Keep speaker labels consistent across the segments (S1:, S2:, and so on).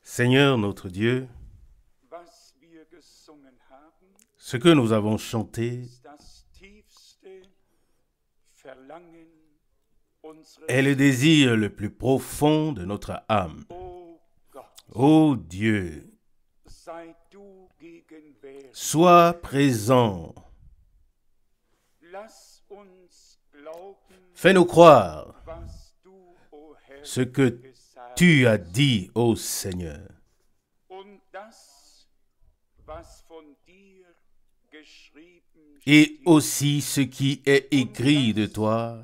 S1: Seigneur notre Dieu, ce que nous avons chanté est le désir le plus profond de notre âme. Ô Dieu, sois présent. Fais-nous croire ce que tu as dit, ô Seigneur. Et aussi ce qui est écrit de toi.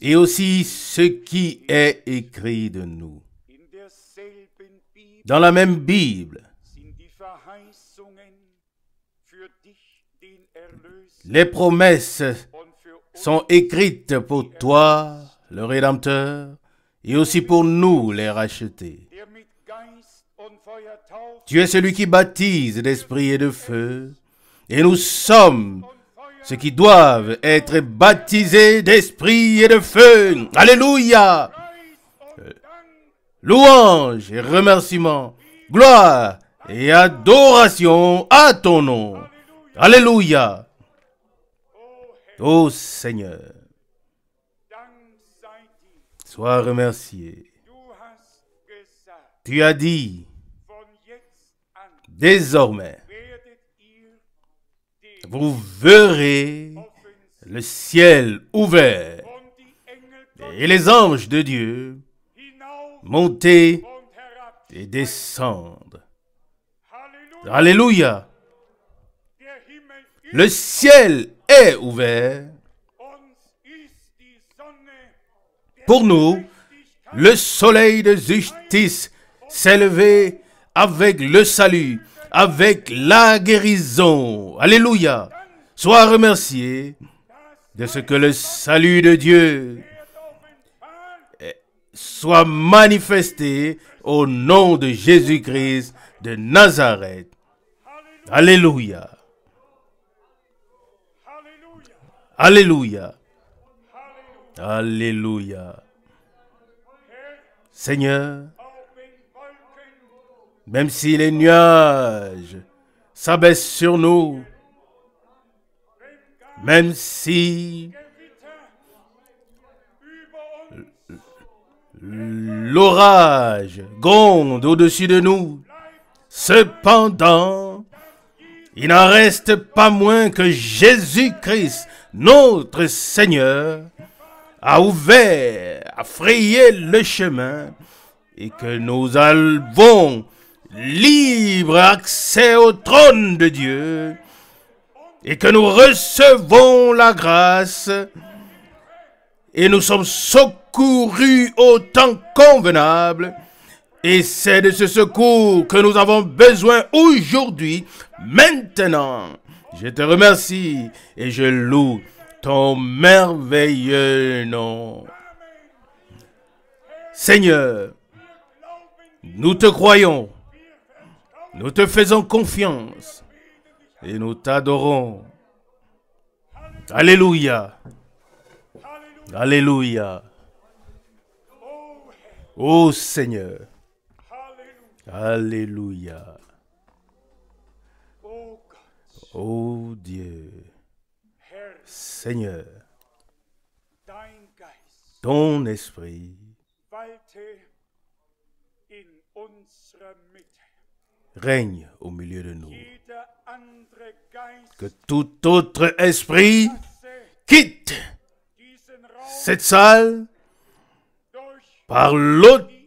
S1: Et aussi ce qui est écrit de nous. Dans la même Bible, les promesses sont écrites pour toi, le Rédempteur, et aussi pour nous, les rachetés. Tu es celui qui baptise d'esprit et de feu, et nous sommes ceux qui doivent être baptisés d'esprit et de feu. Alléluia! Louange et remerciement, gloire et adoration à ton nom. Alléluia! Ô Seigneur, sois remercié. Tu as dit, désormais, vous verrez le ciel ouvert et les anges de Dieu monter et descendre. Alléluia! Le ciel est ouvert. Pour nous, le soleil de justice s'est levé avec le salut, avec la guérison. Alléluia! Sois remercié de ce que le salut de Dieu soit manifesté au nom de Jésus-Christ de Nazareth. Alléluia! Alléluia! Alléluia! Seigneur, même si les nuages s'abaissent sur nous, même si l'orage gronde au-dessus de nous, cependant, il n'en reste pas moins que Jésus-Christ, notre Seigneur, a ouvert, a frayé le chemin et que nous avons libre accès au trône de Dieu et que nous recevons la grâce et nous sommes secourus au temps convenable. Et c'est de ce secours que nous avons besoin aujourd'hui, maintenant. Je te remercie et je loue ton merveilleux nom. Seigneur, nous te croyons, nous te faisons confiance et nous t'adorons. Alléluia. Alléluia. Ô Seigneur. Alléluia. Ô Dieu. Seigneur, ton esprit règne au milieu de nous. Que tout autre esprit quitte cette salle par l'autorité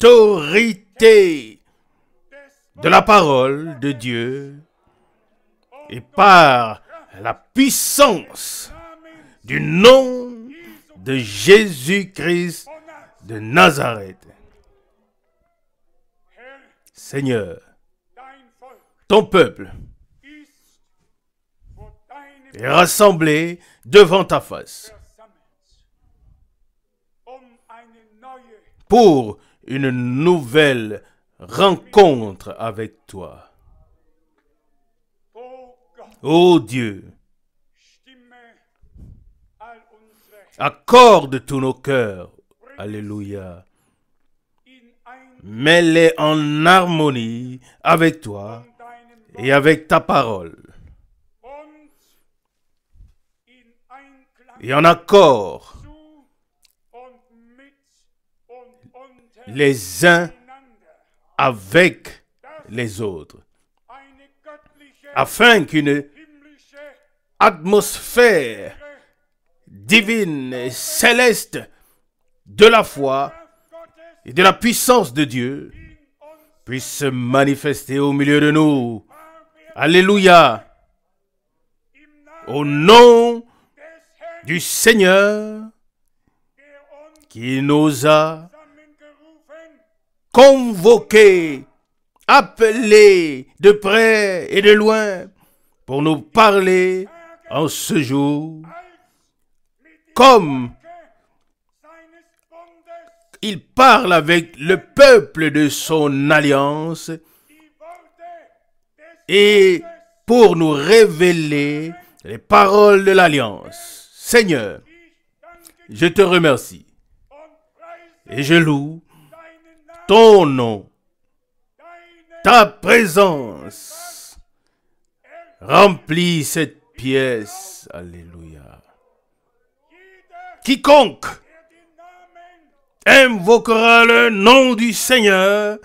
S1: de la parole de Dieu et par la puissance du nom de Jésus-Christ de Nazareth. Seigneur, ton peuple est rassemblé devant ta face pour une nouvelle rencontre avec toi. Ô Dieu, accorde tous nos cœurs, alléluia, mets-les en harmonie avec toi et avec ta parole. Et en accord les uns avec les autres, afin qu'une atmosphère divine et céleste de la foi et de la puissance de Dieu puisse se manifester au milieu de nous. Alléluia. Au nom du Seigneur qui nous a convoqués, appelés de près et de loin pour nous parler en ce jour comme il parle avec le peuple de son alliance et pour nous révéler les paroles de l'alliance. Seigneur, je te remercie et je loue ton nom, ta présence remplit cette pièce. Alléluia. Quiconque invoquera le nom du Seigneur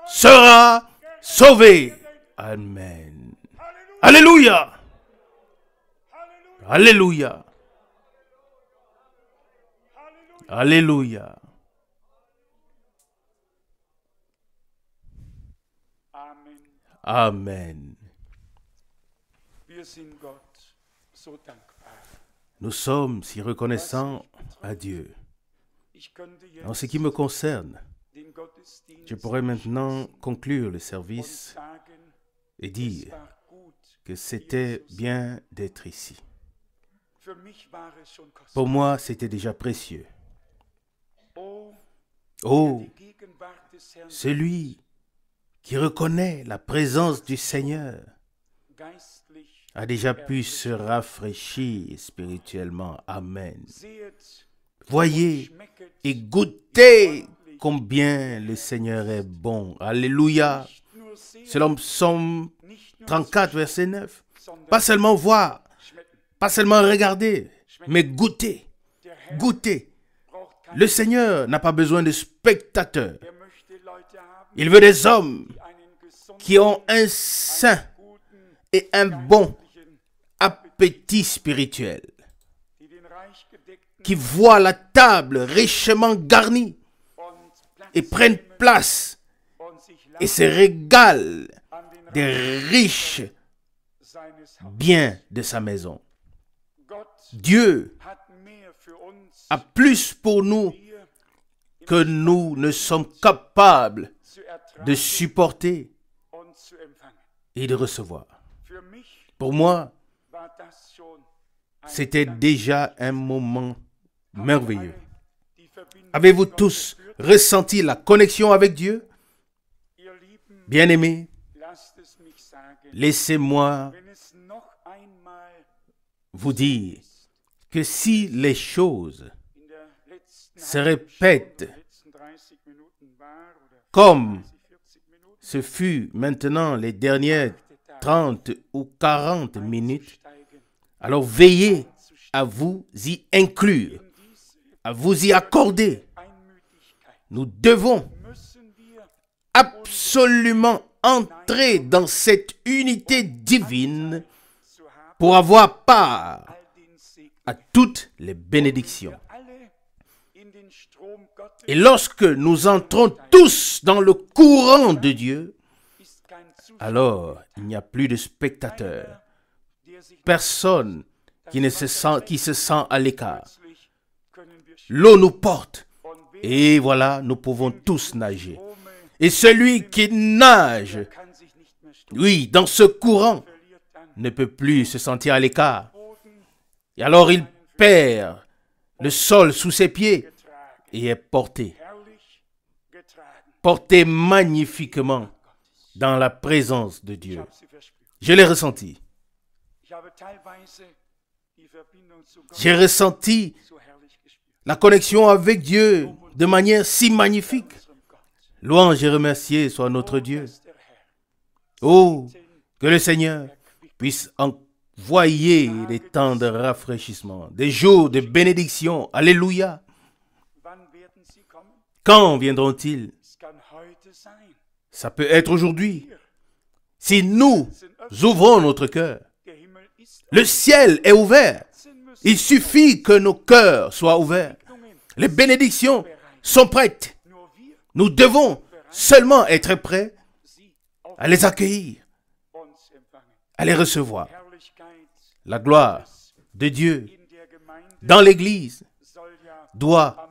S1: sera sauvé. Amen. Alléluia. Alléluia. Alléluia. Amen. Nous sommes si reconnaissants à Dieu. En ce qui me concerne, je pourrais maintenant conclure le service et dire que c'était bien d'être ici. Pour moi, c'était déjà précieux. Oh, celui qui reconnaît la présence du Seigneur a déjà pu se rafraîchir spirituellement. Amen. Voyez et goûtez combien le Seigneur est bon. Alléluia. Selon Psaume 34, verset 9. Pas seulement voir, pas seulement regarder, mais goûter. Goûter. Le Seigneur n'a pas besoin de spectateurs. Il veut des hommes qui ont un sain et un bon appétit spirituel, qui voient la table richement garnie et prennent place et se régalent des riches biens de sa maison. Dieu a plus pour nous que nous ne sommes capables de supporter et de recevoir. Pour moi, c'était déjà un moment merveilleux. Avez-vous tous ressenti la connexion avec Dieu? Bien-aimés, laissez-moi vous dire que si les choses se répètent comme ce fut maintenant les dernières 30 ou 40 minutes, alors veillez à vous y inclure, à vous y accorder. Nous devons absolument entrer dans cette unité divine pour avoir part à toutes les bénédictions. Et lorsque nous entrons tous dans le courant de Dieu, alors il n'y a plus de spectateurs. Personne qui se sent à l'écart. L'eau nous porte. Et voilà, nous pouvons tous nager. Et celui qui nage, oui, dans ce courant, ne peut plus se sentir à l'écart. Et alors il perd le sol sous ses pieds et est porté magnifiquement dans la présence de Dieu. Je l'ai ressenti. J'ai ressenti la connexion avec Dieu de manière si magnifique. Louange et remercié soit notre Dieu. Oh, que le Seigneur puisse envoyer des temps de rafraîchissement, des jours de bénédiction. Alléluia. Quand viendront-ils? Ça peut être aujourd'hui. Si nous ouvrons notre cœur, le ciel est ouvert. Il suffit que nos cœurs soient ouverts. Les bénédictions sont prêtes. Nous devons seulement être prêts à les accueillir, à les recevoir. La gloire de Dieu dans l'Église doit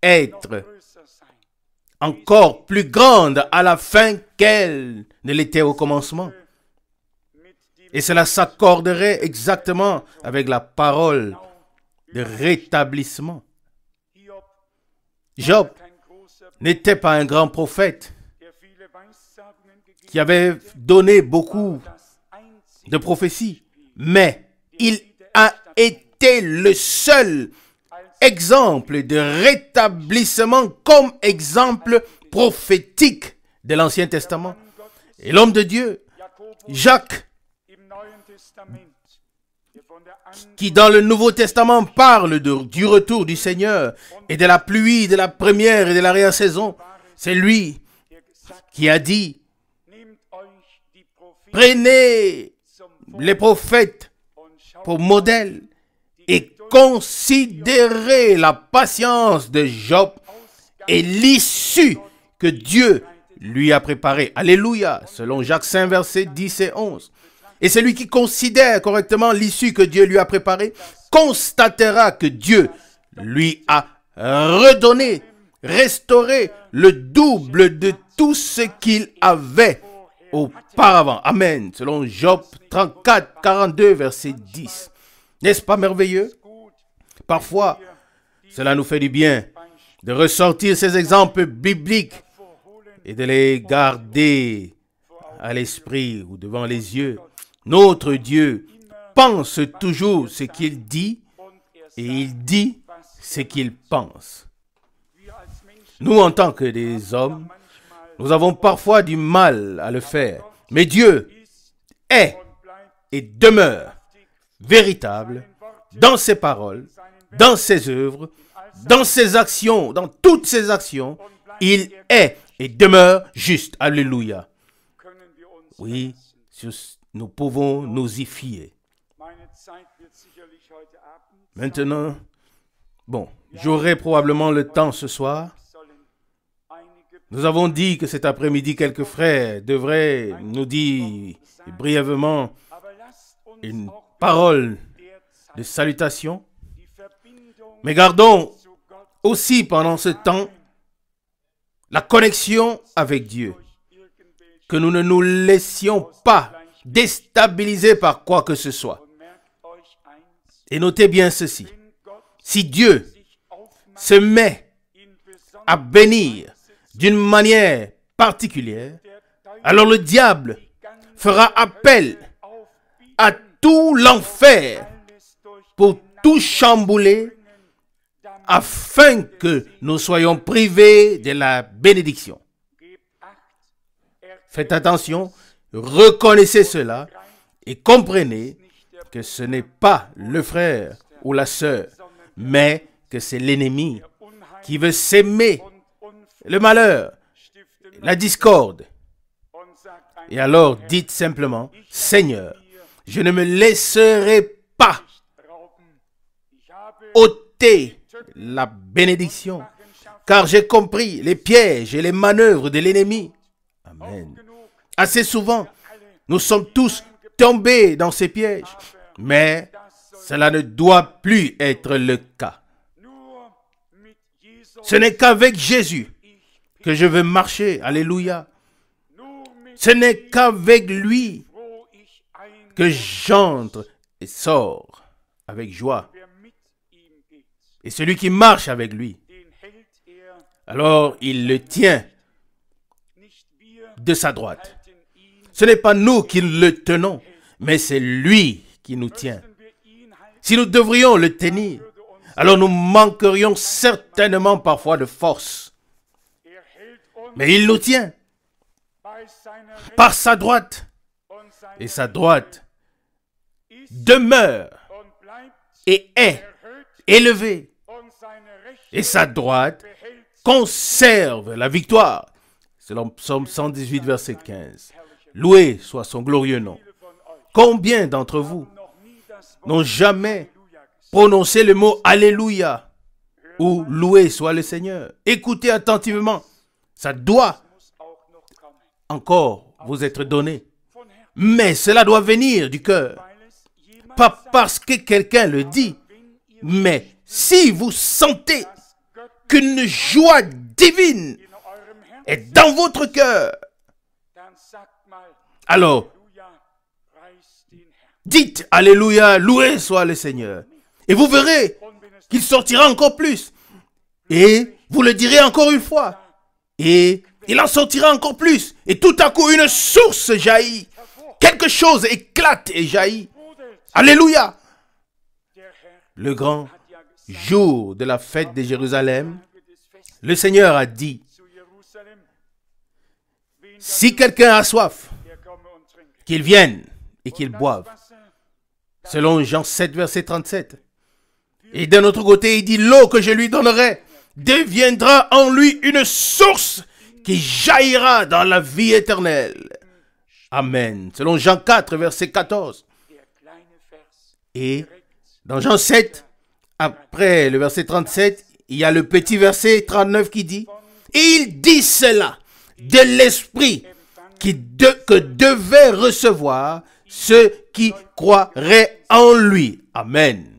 S1: être encore plus grande à la fin qu'elle ne l'était au commencement. Et cela s'accorderait exactement avec la parole de rétablissement. Job n'était pas un grand prophète qui avait donné beaucoup de prophéties, mais il a été le seul exemple de rétablissement comme exemple prophétique de l'Ancien Testament. Et l'homme de Dieu, Jacques, qui dans le Nouveau Testament parle du retour du Seigneur et de la pluie, de la première et de l'arrière-saison, c'est lui qui a dit: prenez les prophètes pour modèle et considérez la patience de Job et l'issue que Dieu lui a préparée. Alléluia, selon Jacques 5, versets 10 et 11. Et celui qui considère correctement l'issue que Dieu lui a préparée constatera que Dieu lui a redonné, restauré le double de tout ce qu'il avait auparavant. Amen. Selon Job 34, 42, verset 10. N'est-ce pas merveilleux? Parfois, cela nous fait du bien de ressortir ces exemples bibliques et de les garder à l'esprit ou devant les yeux. Notre Dieu pense toujours ce qu'il dit et il dit ce qu'il pense. Nous, en tant que des hommes, nous avons parfois du mal à le faire. Mais Dieu est et demeure véritable dans ses paroles, dans ses œuvres, dans ses actions, dans toutes ses actions. Il est et demeure juste. Alléluia. Oui, nous pouvons nous y fier. Maintenant, j'aurai probablement le temps ce soir. Nous avons dit que cet après-midi, quelques frères devraient nous dire brièvement une parole de salutation. Mais gardons aussi pendant ce temps la connexion avec Dieu. Que nous ne nous laissions pas déstabiliser par quoi que ce soit. Et notez bien ceci. Si Dieu se met à bénir d'une manière particulière, alors le diable fera appel à tout l'enfer pour tout chambouler afin que nous soyons privés de la bénédiction. Faites attention, reconnaissez cela et comprenez que ce n'est pas le frère ou la sœur, mais que c'est l'ennemi qui veut s'aimer le malheur, la discorde. Et alors dites simplement: Seigneur, je ne me laisserai pas ôter la bénédiction, car j'ai compris les pièges et les manœuvres de l'ennemi. Amen. Assez souvent, nous sommes tous tombés dans ces pièges, mais cela ne doit plus être le cas. Ce n'est qu'avec Jésus que je veux marcher. Alléluia. Ce n'est qu'avec lui que j'entre et sors avec joie. Et celui qui marche avec lui, alors il le tient de sa droite. Ce n'est pas nous qui le tenons, mais c'est lui qui nous tient. Si nous devrions le tenir, alors nous manquerions certainement parfois de force. Mais il nous tient par sa droite. Et sa droite demeure et est élevée. Et sa droite conserve la victoire. Selon Psaume 118, verset 15. Loué soit son glorieux nom. Combien d'entre vous n'ont jamais prononcé le mot Alléluia ou loué soit le Seigneur? Écoutez attentivement. Ça doit encore vous être donné. Mais cela doit venir du cœur. Pas parce que quelqu'un le dit, mais si vous sentez qu'une joie divine est dans votre cœur, alors dites Alléluia, loué soit le Seigneur. Et vous verrez qu'il sortira encore plus. Et vous le direz encore une fois. Et il en sortira encore plus. Et tout à coup, une source jaillit. Quelque chose éclate et jaillit. Alléluia. Le grand jour de la fête de Jérusalem, le Seigneur a dit, si quelqu'un a soif, qu'il vienne et qu'il boive. Selon Jean 7, verset 37. Et d'un autre côté, il dit, l'eau que je lui donnerai deviendra en lui une source qui jaillira dans la vie éternelle. Amen. Selon Jean 4, verset 14. Et dans Jean 7, après le verset 37, il y a le petit verset 39 qui dit, et il dit cela de l'esprit que devaient recevoir ceux qui croiraient en lui. Amen.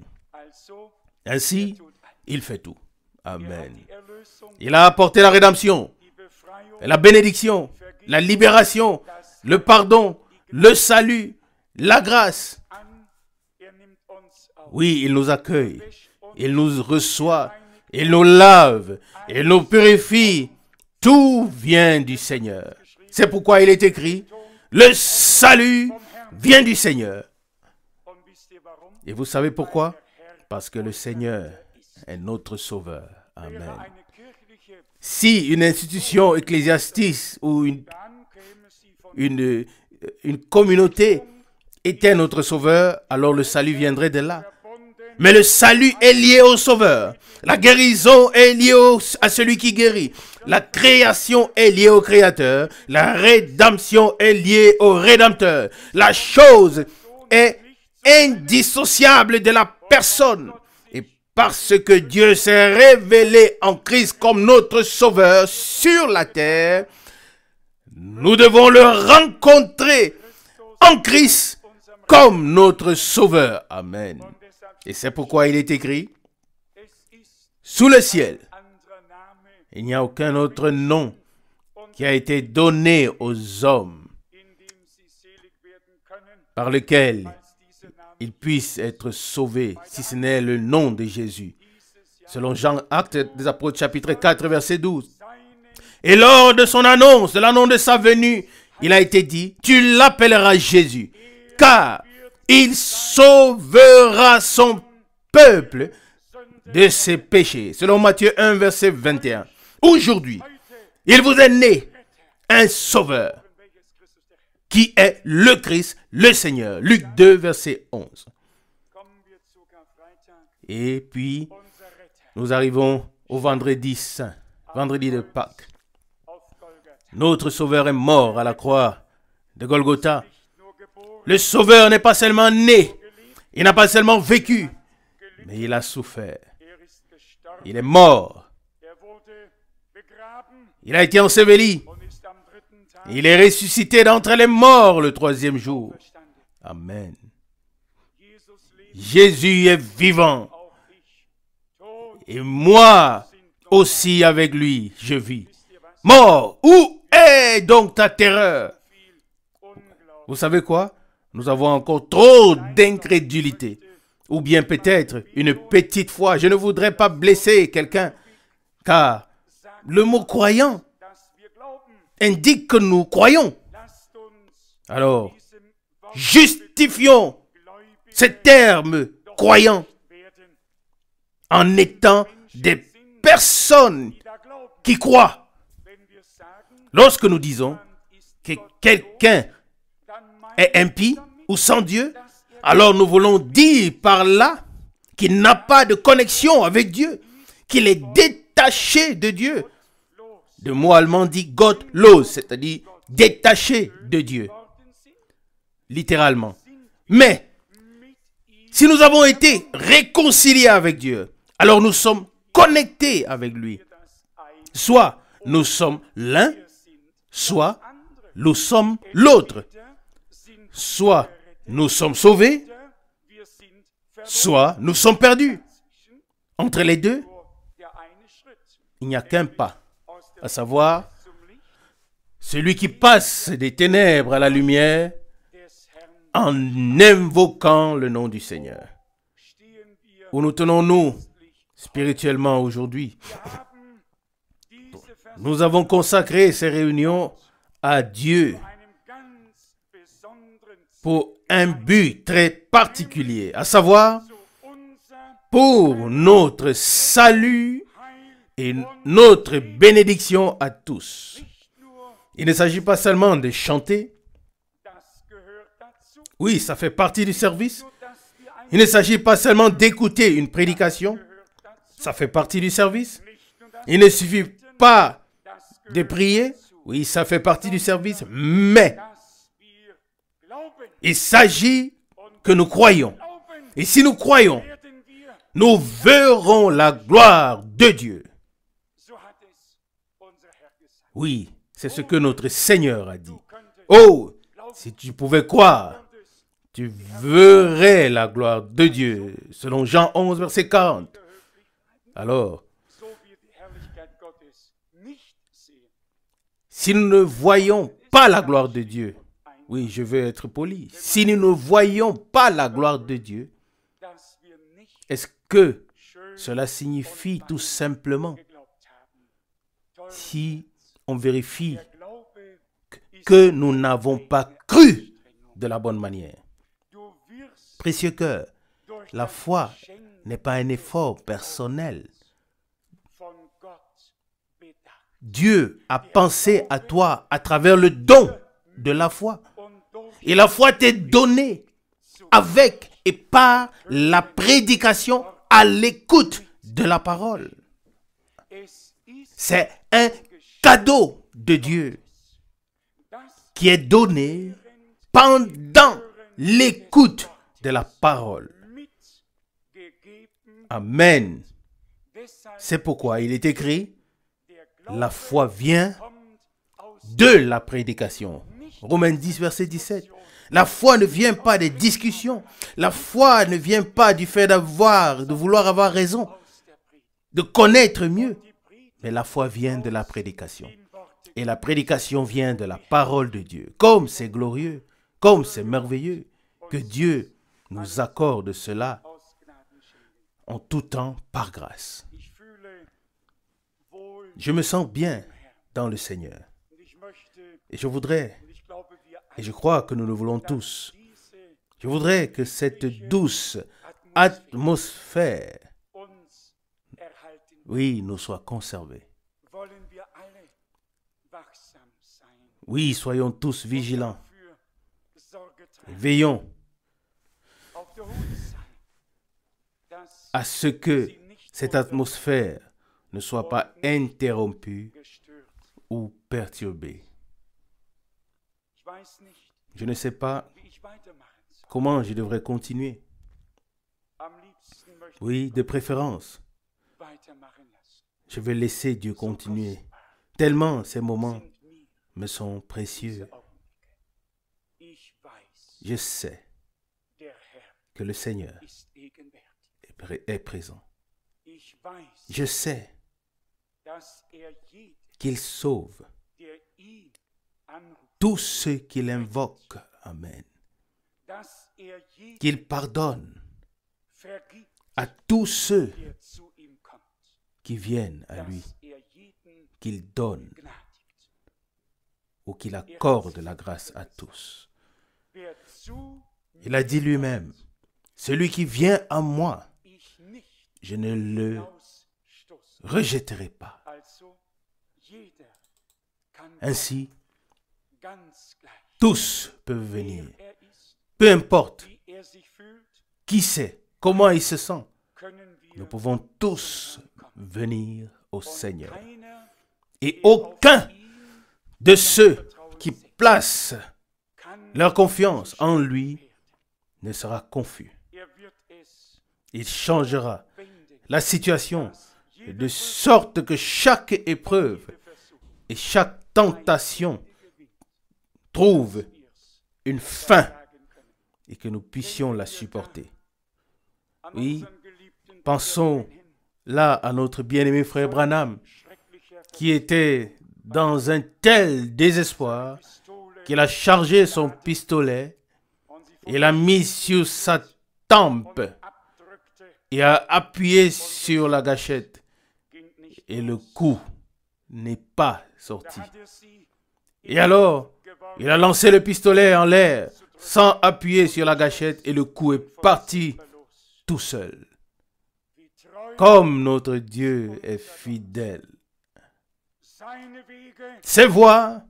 S1: Ainsi, il fait tout. Amen. Il a apporté la rédemption, la bénédiction, la libération, le pardon, le salut, la grâce. Oui, il nous accueille, il nous reçoit, il nous lave, il nous purifie. Tout vient du Seigneur. C'est pourquoi il est écrit, le salut vient du Seigneur. Et vous savez pourquoi? Parce que le Seigneur est notre sauveur. Amen. Si une institution ecclésiastique ou une communauté était notre sauveur, alors le salut viendrait de là. Mais le salut est lié au sauveur. La guérison est liée à celui qui guérit. La création est liée au créateur. La rédemption est liée au rédempteur. La chose est indissociable de la personne. Et parce que Dieu s'est révélé en Christ comme notre sauveur sur la terre, nous devons le rencontrer en Christ comme notre sauveur. Amen. Et c'est pourquoi il est écrit, sous le ciel, il n'y a aucun autre nom qui a été donné aux hommes par lequel ils puissent être sauvés, si ce n'est le nom de Jésus. Selon Jean, Actes des Apôtres, chapitre 4, verset 12. Et lors de son annonce, de l'annonce de sa venue, il a été dit, tu l'appelleras Jésus, car il sauvera son peuple de ses péchés. Selon Matthieu 1, verset 21. Aujourd'hui, il vous est né un sauveur qui est le Christ, le Seigneur. Luc 2, verset 11. Et puis, nous arrivons au vendredi saint, vendredi de Pâques. Notre sauveur est mort à la croix de Golgotha. Le sauveur n'est pas seulement né, il n'a pas seulement vécu, mais il a souffert. Il est mort. Il a été enseveli. Il est ressuscité d'entre les morts le troisième jour. Amen. Jésus est vivant. Et moi aussi avec lui, je vis. Mort, où est donc ta terreur? Vous savez quoi? Nous avons encore trop d'incrédulité. Ou bien peut-être une petite foi. Je ne voudrais pas blesser quelqu'un. Car le mot croyant indique que nous croyons. Alors, justifions ce terme croyant en étant des personnes qui croient. Lorsque nous disons que quelqu'un est impie ou sans Dieu, alors nous voulons dire par là qu'il n'a pas de connexion avec Dieu, qu'il est détaché de Dieu. Le mot allemand dit gottlos, c'est-à-dire détaché de Dieu, littéralement. Mais si nous avons été réconciliés avec Dieu, alors nous sommes connectés avec lui. Soit nous sommes l'un, soit nous sommes l'autre. Soit nous sommes sauvés, soit nous sommes perdus. Entre les deux, il n'y a qu'un pas, à savoir celui qui passe des ténèbres à la lumière en invoquant le nom du Seigneur. Où nous tenons-nous spirituellement aujourd'hui? Nous avons consacré ces réunions à Dieu pour un but très particulier, à savoir pour notre salut et notre bénédiction à tous. Il ne s'agit pas seulement de chanter. Oui, ça fait partie du service. Il ne s'agit pas seulement d'écouter une prédication. Ça fait partie du service. Il ne suffit pas de prier. Oui, ça fait partie du service. Mais il s'agit que nous croyons. Et si nous croyons, nous verrons la gloire de Dieu. Oui, c'est ce que notre Seigneur a dit. Oh, si tu pouvais croire, tu verrais la gloire de Dieu. Selon Jean 11, verset 40. Alors, si nous ne voyons pas la gloire de Dieu, oui, je veux être poli. Si nous ne voyons pas la gloire de Dieu, est-ce que cela signifie tout simplement, si on vérifie que nous n'avons pas cru de la bonne manière? Précieux cœur, la foi n'est pas un effort personnel. Dieu a pensé à toi à travers le don de la foi. Et la foi t'est donnée avec et par la prédication à l'écoute de la parole. C'est un cadeau de Dieu qui est donné pendant l'écoute de la parole. Amen. C'est pourquoi il est écrit, la foi vient de la prédication. Romains 10, verset 17. La foi ne vient pas des discussions. La foi ne vient pas du fait de vouloir avoir raison, de connaître mieux. Mais la foi vient de la prédication. Et la prédication vient de la parole de Dieu. Comme c'est glorieux, comme c'est merveilleux que Dieu nous accorde cela en tout temps par grâce. Je me sens bien dans le Seigneur. Et je voudrais, et je crois que nous le voulons tous, je voudrais que cette douce atmosphère, oui, nous soit conservée. Oui, soyons tous vigilants. Veillons à ce que cette atmosphère ne soit pas interrompue ou perturbée. Je ne sais pas comment je devrais continuer. Oui, de préférence, je vais laisser Dieu continuer. Tellement ces moments me sont précieux. Je sais que le Seigneur est présent. Je sais qu'il sauve tous ceux qui l'invoquent. Amen. Qu'il pardonne à tous ceux qui viennent à lui. Qu'il donne ou qu'il accorde la grâce à tous. Il a dit lui-même, celui qui vient à moi, je ne le rejetterai pas. Ainsi, tous peuvent venir. Peu importe qui c'est, comment il se sent. Nous pouvons tous venir au Seigneur. Et aucun de ceux qui placent leur confiance en lui ne sera confus. Il changera la situation de sorte que chaque épreuve et chaque tentation trouve une fin et que nous puissions la supporter. Oui, pensons là à notre bien-aimé frère Branham qui était dans un tel désespoir qu'il a chargé son pistolet et l'a mis sur sa tempe et a appuyé sur la gâchette et le coup n'est pas sorti. Et alors, il a lancé le pistolet en l'air sans appuyer sur la gâchette et le coup est parti tout seul. Comme notre Dieu est fidèle. Ses voies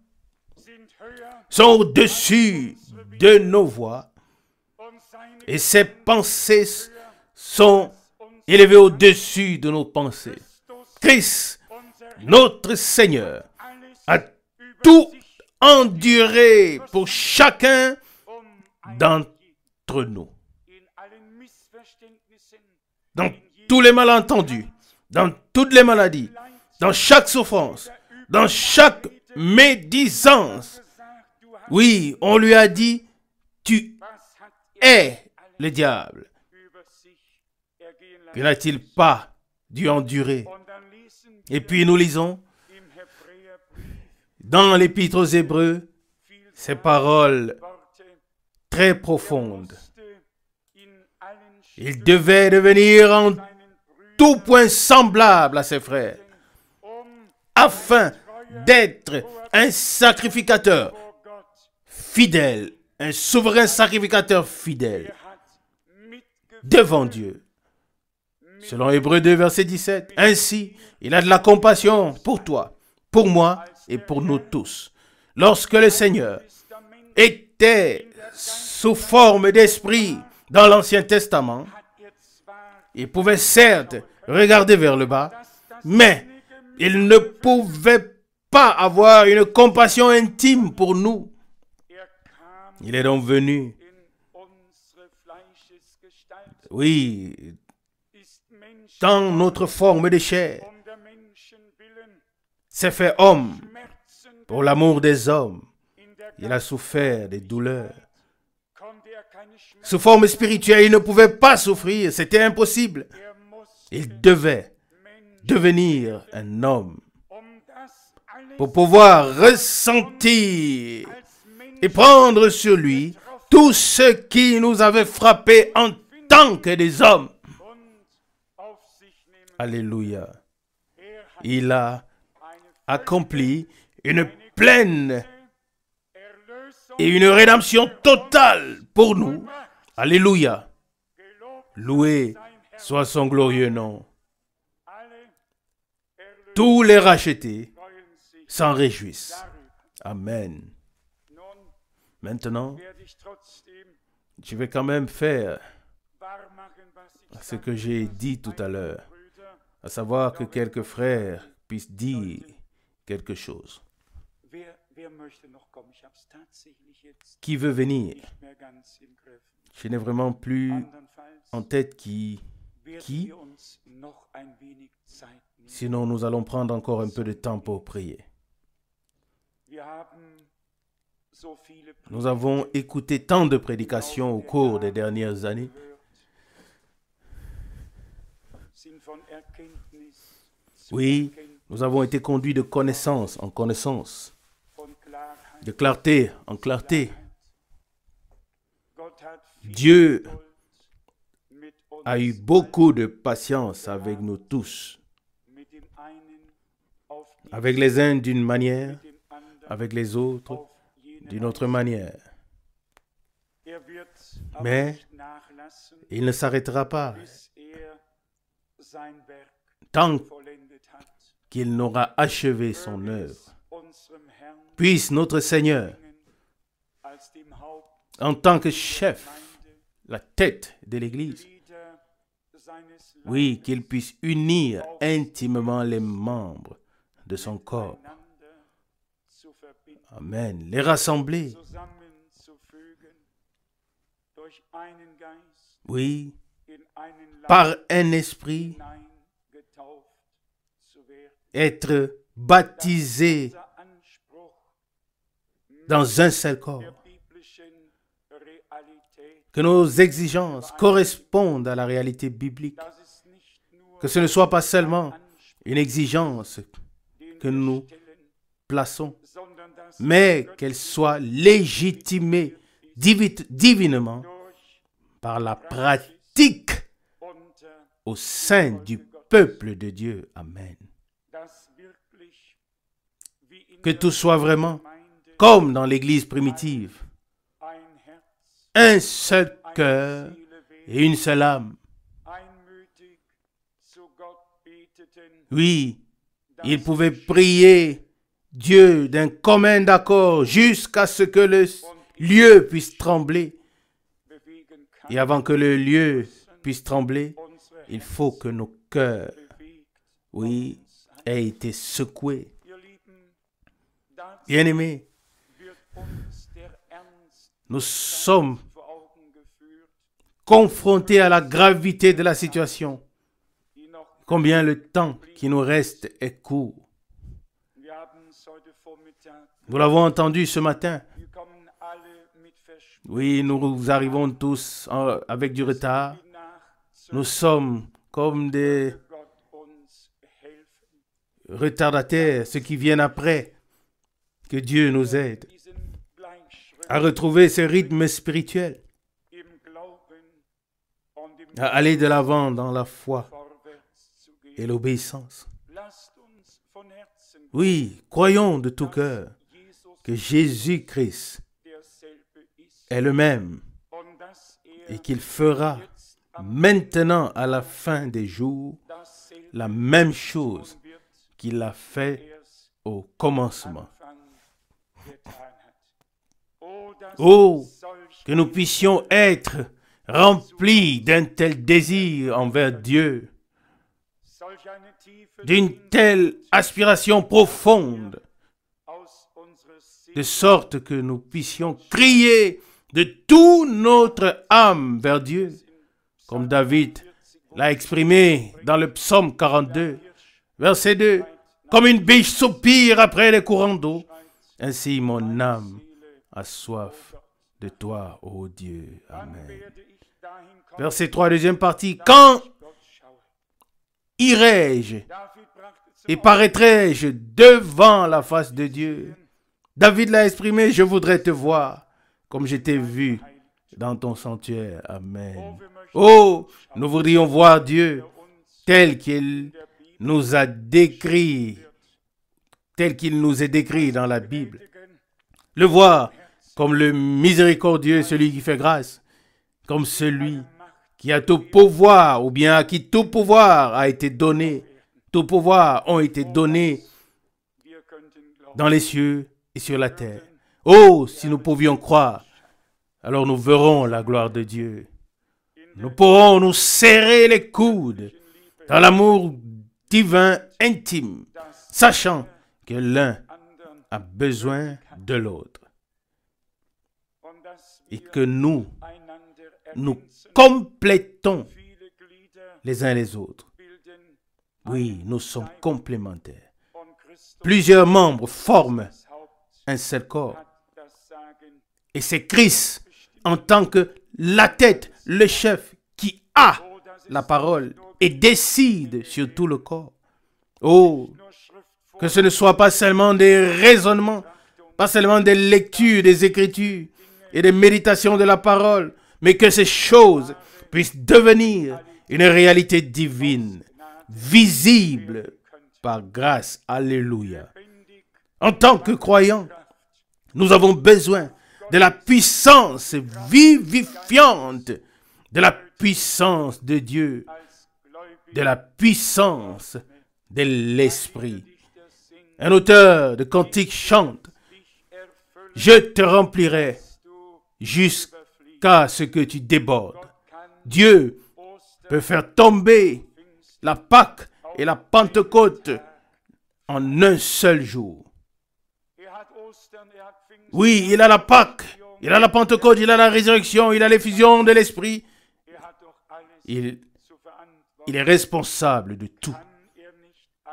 S1: sont au-dessus de nos voies et ses pensées sont élevées au-dessus de nos pensées. Christ, notre Seigneur, a tout enduré pour chacun d'entre nous. Dans tous les malentendus, dans toutes les maladies, dans chaque souffrance, dans chaque médisance. Oui, on lui a dit, tu es le diable. Que n'a-t-il pas dû endurer? Et puis nous lisons dans l'Épître aux Hébreux ces paroles très profondes. Il devait devenir en tout point semblable à ses frères, afin d'être un sacrificateur fidèle, un souverain sacrificateur fidèle devant Dieu. Selon Hébreux 2, verset 17, ainsi, il a de la compassion pour toi, pour moi et pour nous tous. Lorsque le Seigneur était sous forme d'esprit dans l'Ancien Testament, il pouvait certes regarder vers le bas, mais il ne pouvait pas avoir une compassion intime pour nous. Il est donc venu, oui, dans notre forme de chair, s'est fait homme pour l'amour des hommes. Il a souffert des douleurs. Sous forme spirituelle, il ne pouvait pas souffrir, c'était impossible. Il devait devenir un homme pour pouvoir ressentir et prendre sur lui tout ce qui nous avait frappés en tant que des hommes. Alléluia. Il a accompli une pleine et une rédemption totale pour nous. Alléluia. Loué soit son glorieux nom. Tous les rachetés s'en réjouissent. Amen. Maintenant, je vais quand même faire ce que j'ai dit tout à l'heure, à savoir que quelques frères puissent dire quelque chose. Qui veut venir? Je n'ai vraiment plus en tête qui. Sinon, nous allons prendre encore un peu de temps pour prier. Nous avons écouté tant de prédications au cours des dernières années. Oui, nous avons été conduits de connaissance en connaissance, de clarté en clarté. Dieu a eu beaucoup de patience avec nous tous, avec les uns d'une manière, avec les autres d'une autre manière. Mais il ne s'arrêtera pas tant qu'il n'aura achevé son œuvre. puisse notre Seigneur, en tant que chef, la tête de l'Église, oui, qu'il puisse unir intimement les membres de son corps. Amen. Les rassembler. Oui, par un esprit, être baptisé dans un seul corps. Que nos exigences correspondent à la réalité biblique. Que ce ne soit pas seulement une exigence que nous plaçons, mais qu'elle soit légitimée divinement par la pratique au sein du peuple de Dieu. Amen. Que tout soit vraiment comme dans l'Église primitive. Un seul cœur et une seule âme. Oui, ils pouvaient prier Dieu d'un commun accord jusqu'à ce que le lieu puisse trembler. Et avant que le lieu puisse trembler, il faut que nos cœurs, oui, aient été secoués. Bien-aimés, nous sommes confrontés à la gravité de la situation. Combien le temps qui nous reste est court. Nous l'avons entendu ce matin. Oui, nous arrivons tous avec du retard. Nous sommes comme des retardataires, ceux qui viennent après. Que Dieu nous aide à retrouver ce rythme spirituel, à aller de l'avant dans la foi et l'obéissance. Oui, croyons de tout cœur que Jésus-Christ est le même et qu'il fera maintenant à la fin des jours la même chose qu'il a fait au commencement. Oh, que nous puissions être remplis d'un tel désir envers Dieu, d'une telle aspiration profonde, de sorte que nous puissions crier de toute notre âme vers Dieu, comme David l'a exprimé dans le psaume 42, verset 2, « Comme une biche soupire après les courants d'eau, ainsi mon âme a soif de toi, ô Dieu. » Amen. Verset 3, deuxième partie, « Quand irai-je et paraîtrai-je devant la face de Dieu ?» David l'a exprimé, « Je voudrais te voir comme je t'ai vu dans ton sanctuaire. » Amen. Oh, nous voudrions voir Dieu tel qu'il nous a décrit, tel qu'il nous est décrit dans la Bible. Le voir comme le miséricordieux, celui qui fait grâce, comme celui qui a tout pouvoir, ou bien à qui tout pouvoir a été donné. Tout pouvoir ont été donnés dans les cieux et sur la terre. Oh, si nous pouvions croire, alors nous verrons la gloire de Dieu. Nous pourrons nous serrer les coudes dans l'amour divin intime, sachant que l'un a besoin de l'autre. Et que nous complétons les uns les autres. Oui, nous sommes complémentaires. Plusieurs membres forment un seul corps. Et c'est Christ, en tant que la tête, le chef, qui a la parole et décide sur tout le corps. Oh, que ce ne soit pas seulement des raisonnements, pas seulement des lectures, des écritures et des méditations de la parole, mais que ces choses puissent devenir une réalité divine, visible par grâce. Alléluia. En tant que croyants, nous avons besoin de la puissance vivifiante, de la puissance de Dieu, de la puissance de l'Esprit. Un auteur de cantiques chante, je te remplirai jusqu'à ce que tu débordes. Dieu peut faire tomber la Pâque et la Pentecôte en un seul jour. Oui, il a la Pâque, il a la Pentecôte, il a la résurrection, il a l'effusion de l'Esprit. Il est responsable de tout.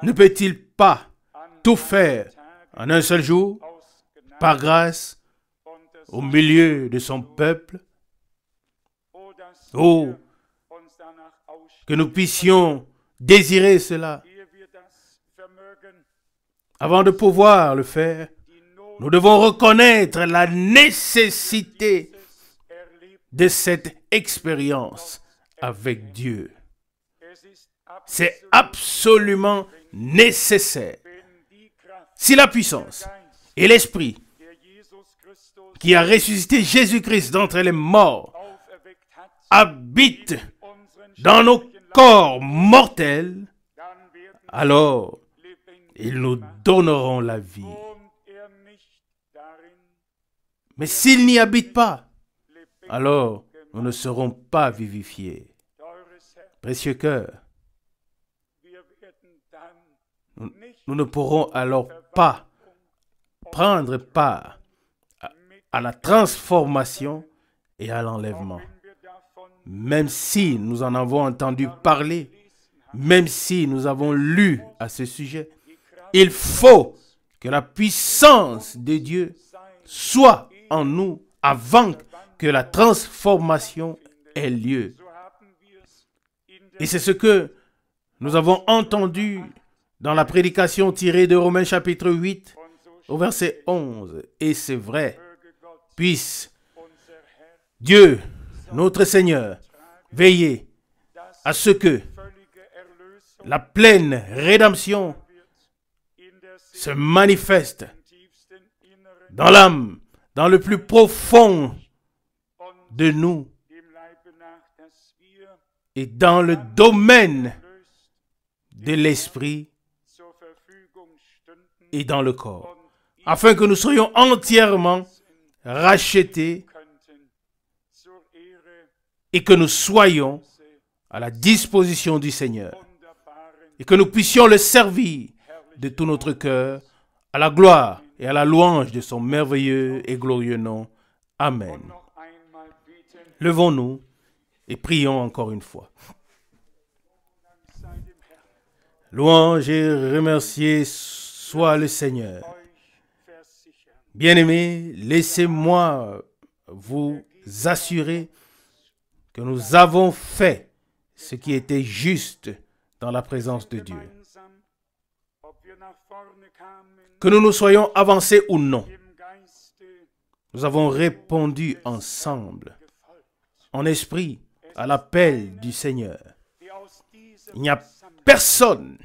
S1: Ne peut-il pas tout faire en un seul jour, par grâce, au milieu de son peuple? Oh, que nous puissions désirer cela. Avant de pouvoir le faire, nous devons reconnaître la nécessité de cette expérience avec Dieu. C'est absolument nécessaire. Si la puissance et l'Esprit qui a ressuscité Jésus-Christ d'entre les morts habitent dans nos corps mortels, alors ils nous donneront la vie. Mais s'ils n'y habitent pas, alors nous ne serons pas vivifiés. Précieux cœur, nous ne pourrons alors pas prendre part à la transformation et à l'enlèvement. Même si nous en avons entendu parler, même si nous avons lu à ce sujet, il faut que la puissance de Dieu soit en nous avant que la transformation ait lieu. Et c'est ce que nous avons entendu dans la prédication tirée de Romains chapitre 8 au verset 11. Et c'est vrai, puisse Dieu, notre Seigneur, veiller à ce que la pleine rédemption se manifeste dans l'âme, dans le plus profond de nous et dans le domaine de l'esprit et dans le corps, afin que nous soyons entièrement rachetés et que nous soyons à la disposition du Seigneur et que nous puissions le servir de tout notre cœur à la gloire et à la louange de son merveilleux et glorieux nom. Amen. Levons-nous et prions encore une fois. Louange et remercié soit le Seigneur. Bien-aimés, laissez-moi vous assurer que nous avons fait ce qui était juste dans la présence de Dieu. Que nous nous soyons avancés ou non, nous avons répondu ensemble, en esprit, à l'appel du Seigneur. Il n'y a personne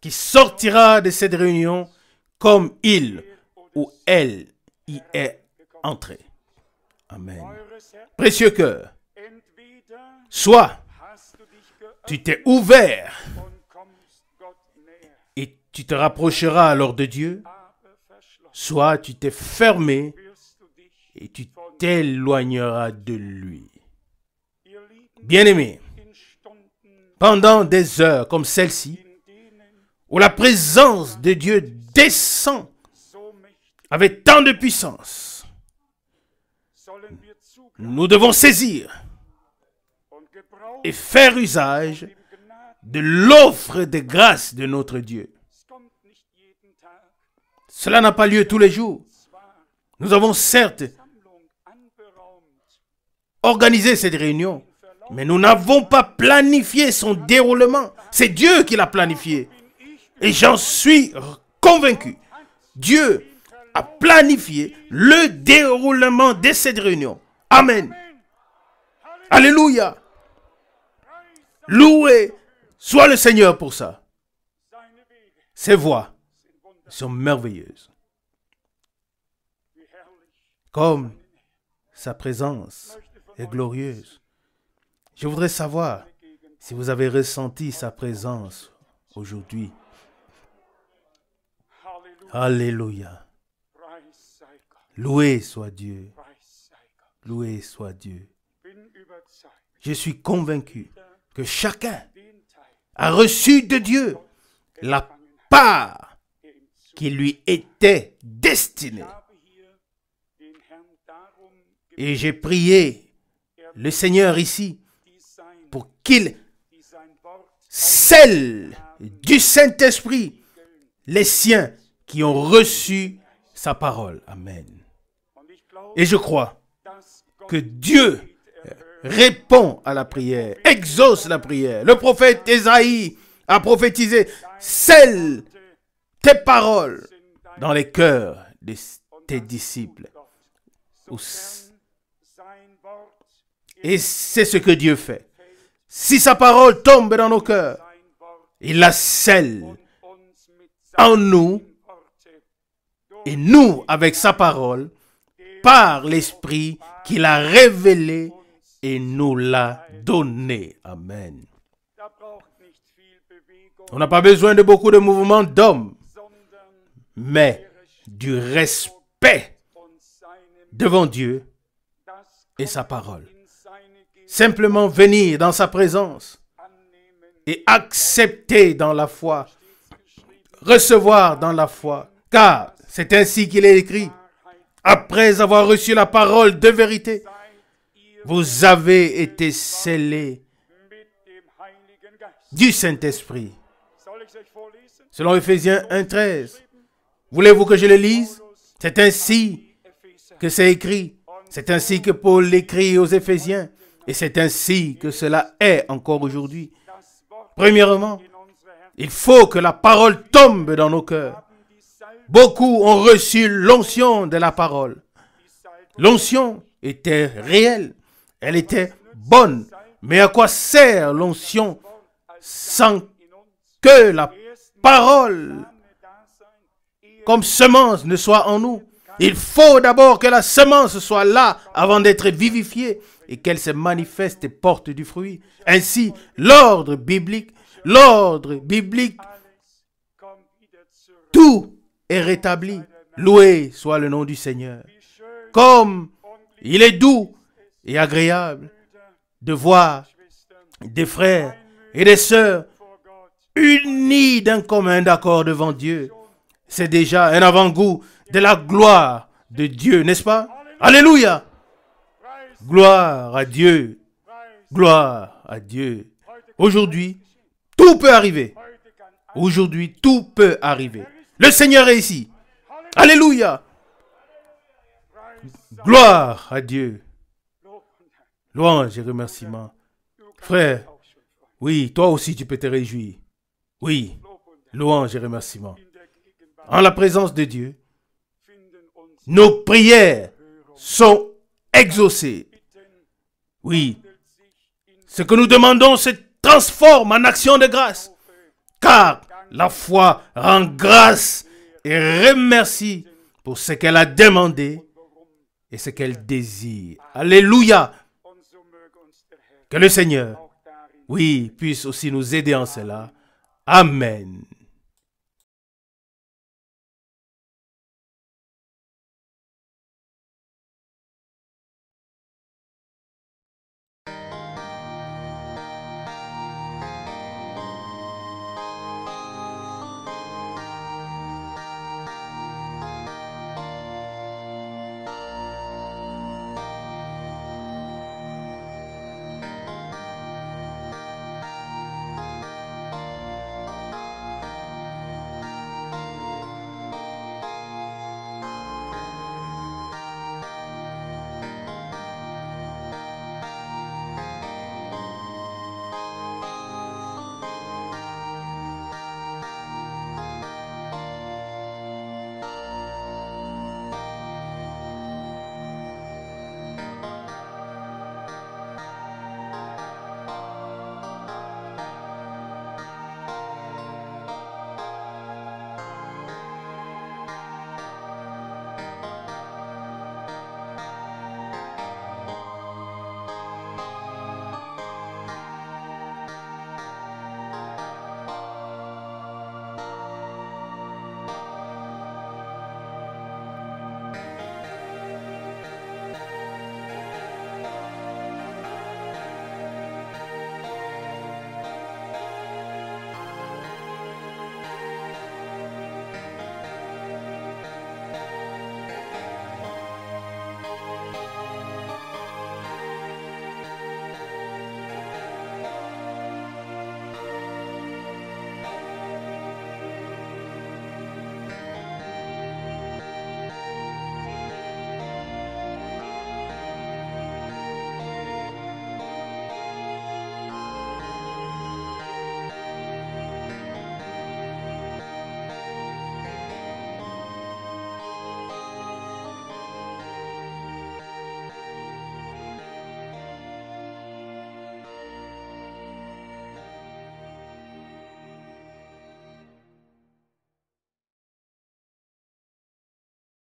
S1: qui sortira de cette réunion comme il ou elle y est entré. Amen. Précieux cœur, soit tu t'es ouvert et tu te rapprocheras alors de Dieu, soit tu t'es fermé et tu t'éloigneras de lui. Bien-aimé, pendant des heures comme celle-ci, où la présence de Dieu descend avec tant de puissance, nous devons saisir et faire usage de l'offre de grâce de notre Dieu. Cela n'a pas lieu tous les jours. Nous avons certes organisé cette réunion, mais nous n'avons pas planifié son déroulement. C'est Dieu qui l'a planifié. Et j'en suis convaincu. Dieu a planifié le déroulement de cette réunion. Amen. Alléluia. Loué soit le Seigneur pour ça. Ses voies sont merveilleuses. Comme sa présence est glorieuse. Je voudrais savoir si vous avez ressenti sa présence aujourd'hui. Alléluia. Loué soit Dieu. Loué soit Dieu. Je suis convaincu que chacun a reçu de Dieu la part qui lui était destinée. Et j'ai prié le Seigneur ici pour qu'il scelle du Saint-Esprit les siens qui ont reçu sa parole. Amen. Et je crois que Dieu répond à la prière, exauce la prière. Le prophète Ésaïe a prophétisé, scelle tes paroles dans les cœurs de tes disciples. Et c'est ce que Dieu fait. Si sa parole tombe dans nos cœurs, il la scelle en nous, et nous, avec sa parole, par l'Esprit qu'il a révélé et nous l'a donné. Amen. On n'a pas besoin de beaucoup de mouvements d'hommes, mais du respect devant Dieu et sa parole. Simplement venir dans sa présence et accepter dans la foi, recevoir dans la foi, car c'est ainsi qu'il est écrit. Après avoir reçu la parole de vérité, vous avez été scellés du Saint-Esprit. Selon Éphésiens 1:13. Voulez-vous que je le lise? C'est ainsi que c'est écrit. C'est ainsi que Paul l'écrit aux Éphésiens. Et c'est ainsi que cela est encore aujourd'hui. Premièrement, il faut que la parole tombe dans nos cœurs. Beaucoup ont reçu l'onction de la parole. L'onction était réelle. Elle était bonne. Mais à quoi sert l'onction sans que la parole comme semence ne soit en nous? Il faut d'abord que la semence soit là avant d'être vivifiée et qu'elle se manifeste et porte du fruit. Ainsi, l'ordre biblique, tout est rétabli. Loué soit le nom du Seigneur. Comme il est doux et agréable de voir des frères et des sœurs unis d'un commun accord devant Dieu. C'est déjà un avant-goût de la gloire de Dieu, n'est-ce pas? Alléluia! Gloire à Dieu. Gloire à Dieu. Aujourd'hui, tout peut arriver. Aujourd'hui, tout peut arriver. Le Seigneur est ici. Alléluia! Gloire à Dieu. Louange et remerciement. Frère, oui, toi aussi tu peux te réjouir. Oui, louange et remerciement. En la présence de Dieu, nos prières sont exaucées. Oui, ce que nous demandons se transforme en action de grâce. Car la foi rend grâce et remercie pour ce qu'elle a demandé et ce qu'elle désire. Alléluia! Que le Seigneur, oui, puisse aussi nous aider en cela. Amen.